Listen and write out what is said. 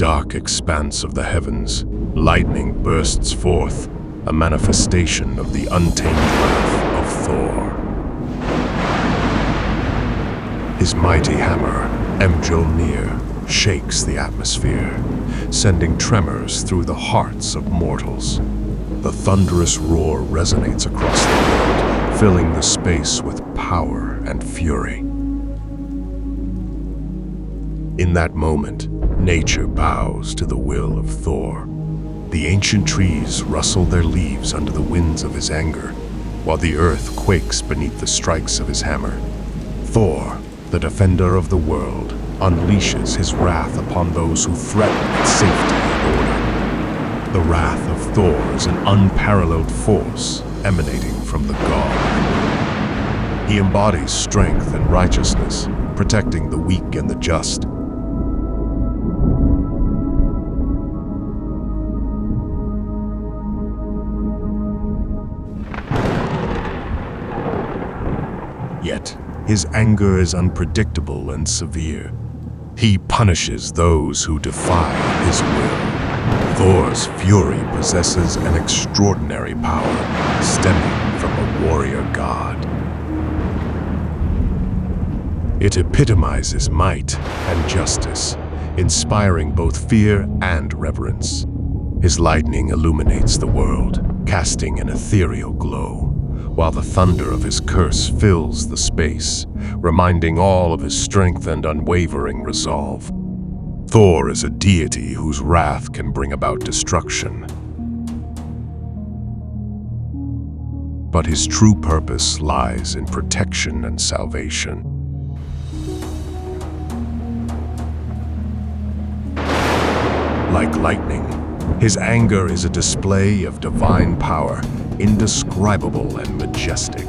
dark expanse of the heavens, lightning bursts forth, a manifestation of the untamed wrath of Thor. His mighty hammer, Mjolnir, shakes the atmosphere, sending tremors through the hearts of mortals. The thunderous roar resonates across the world, filling the space with power and fury. In that moment, nature bows to the will of Thor. The ancient trees rustle their leaves under the winds of his anger, while the earth quakes beneath the strikes of his hammer. Thor, the defender of the world, unleashes his wrath upon those who threaten its safety and order. The wrath of Thor is an unparalleled force emanating from the god. He embodies strength and righteousness, protecting the weak and the just. Yet, his anger is unpredictable and severe. He punishes those who defy his will. Thor's fury possesses an extraordinary power, stemming from a warrior god. It epitomizes might and justice, inspiring both fear and reverence. His lightning illuminates the world, casting an ethereal glow, while the thunder of his curse fills the space, reminding all of his strength and unwavering resolve. Thor is a deity whose wrath can bring about destruction. But his true purpose lies in protection and salvation. Like lightning, his anger is a display of divine power, indescribable and majestic.